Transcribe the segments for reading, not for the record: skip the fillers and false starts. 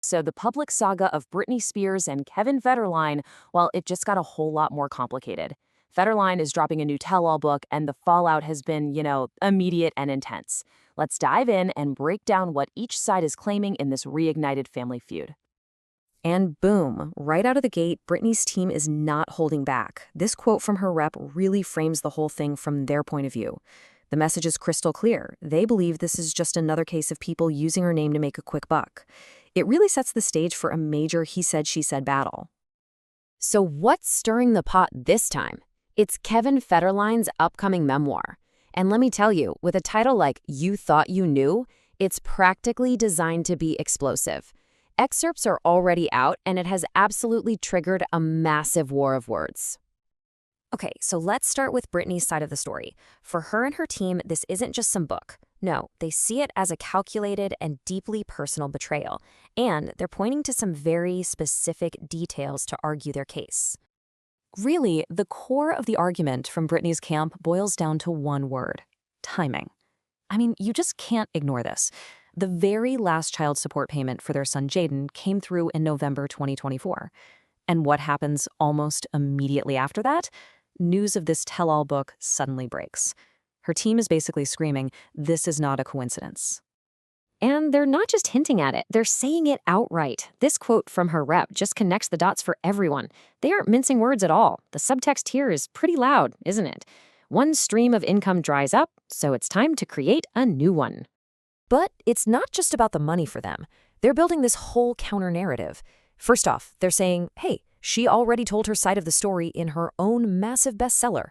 So the public saga of Britney Spears and Kevin Federline, well, it just got a whole lot more complicated. Federline is dropping a new tell-all book, and the fallout has been, immediate and intense. Let's dive in and break down what each side is claiming in this reignited family feud. And boom, right out of the gate, Britney's team is not holding back. This quote from her rep really frames the whole thing from their point of view. The message is crystal clear. They believe this is just another case of people using her name to make a quick buck. It really sets the stage for a major he said, she said battle. So what's stirring the pot this time? It's Kevin Federline's upcoming memoir. And let me tell you, with a title like You Thought You Knew, it's practically designed to be explosive. Excerpts are already out, and it has absolutely triggered a massive war of words. Okay, so let's start with Britney's side of the story. For her and her team, this isn't just some book. No, they see it as a calculated and deeply personal betrayal, and they're pointing to some very specific details to argue their case. Really, the core of the argument from Britney's camp boils down to one word: timing. I mean, you just can't ignore this. The very last child support payment for their son Jaden came through in November 2024. And what happens almost immediately after that? News of this tell-all book suddenly breaks. Her team is basically screaming, this is not a coincidence. And they're not just hinting at it, they're saying it outright. This quote from her rep just connects the dots for everyone. They aren't mincing words at all. The subtext here is pretty loud, isn't it? One stream of income dries up, so it's time to create a new one. But it's not just about the money for them. They're building this whole counter-narrative. First off, they're saying, hey, she already told her side of the story in her own massive bestseller.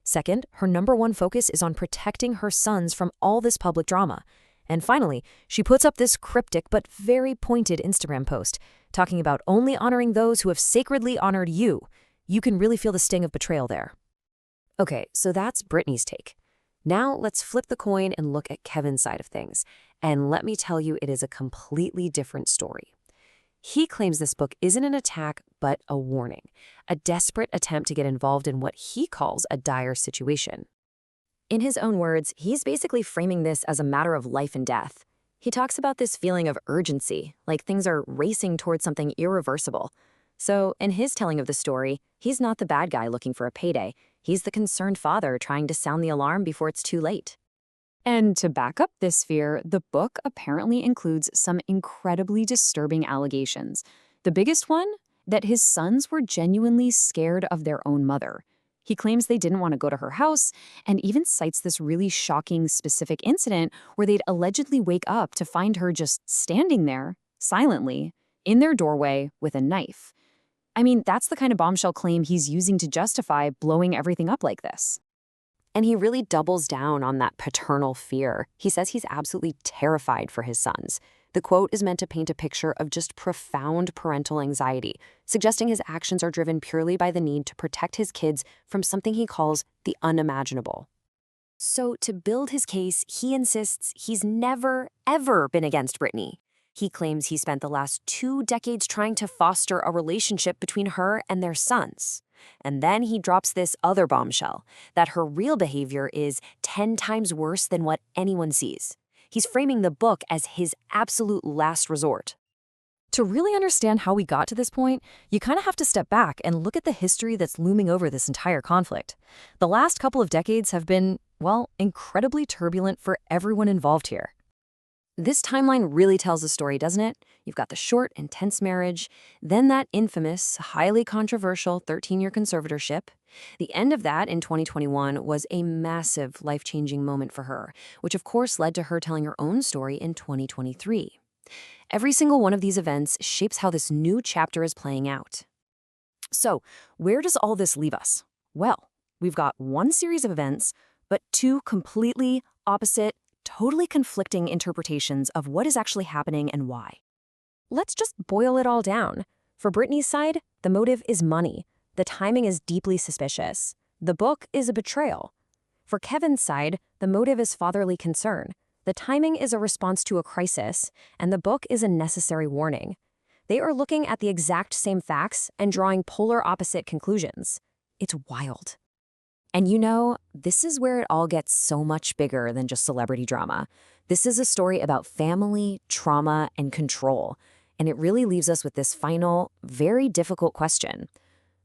Second, her #1 focus is on protecting her sons from all this public drama. And finally, she puts up this cryptic but very pointed Instagram post, talking about only honoring those who have sacredly honored you. You can really feel the sting of betrayal there. Okay, so that's Britney's take. Now let's flip the coin and look at Kevin's side of things. And let me tell you, it is a completely different story. He claims this book isn't an attack, but a warning, a desperate attempt to get involved in what he calls a dire situation. In his own words, he's basically framing this as a matter of life and death. He talks about this feeling of urgency, like things are racing towards something irreversible. So, in his telling of the story, he's not the bad guy looking for a payday. He's the concerned father trying to sound the alarm before it's too late. And to back up this fear, the book apparently includes some incredibly disturbing allegations. The biggest one? That his sons were genuinely scared of their own mother. He claims they didn't want to go to her house, and even cites this really shocking specific incident where they'd allegedly wake up to find her just standing there, silently, in their doorway with a knife. I mean, that's the kind of bombshell claim he's using to justify blowing everything up like this. And he really doubles down on that paternal fear. He says he's absolutely terrified for his sons. The quote is meant to paint a picture of just profound parental anxiety, suggesting his actions are driven purely by the need to protect his kids from something he calls the unimaginable. So to build his case, he insists he's never, ever been against Britney. He claims he spent the last 2 decades trying to foster a relationship between her and their sons. And then he drops this other bombshell, that her real behavior is 10 times worse than what anyone sees. He's framing the book as his absolute last resort. To really understand how we got to this point, you kind of have to step back and look at the history that's looming over this entire conflict. The last couple of decades have been, well, incredibly turbulent for everyone involved here. This timeline really tells the story, doesn't it? You've got the short, intense marriage, then that infamous, highly controversial 13-year conservatorship. The end of that in 2021 was a massive, life-changing moment for her, which of course led to her telling her own story in 2023. Every single one of these events shapes how this new chapter is playing out. So, where does all this leave us? Well, we've got one series of events, but 2 completely opposite, totally conflicting interpretations of what is actually happening and why. Let's just boil it all down. For Britney's side, the motive is money. The timing is deeply suspicious. The book is a betrayal. For Kevin's side, the motive is fatherly concern. The timing is a response to a crisis, and the book is a necessary warning. They are looking at the exact same facts and drawing polar opposite conclusions. It's wild. And you know, this is where it all gets so much bigger than just celebrity drama. This is a story about family, trauma, and control. And it really leaves us with this final, very difficult question.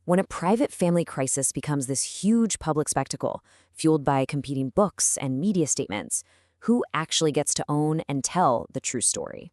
When a private family crisis becomes this huge public spectacle, fueled by competing books and media statements, who actually gets to own and tell the true story?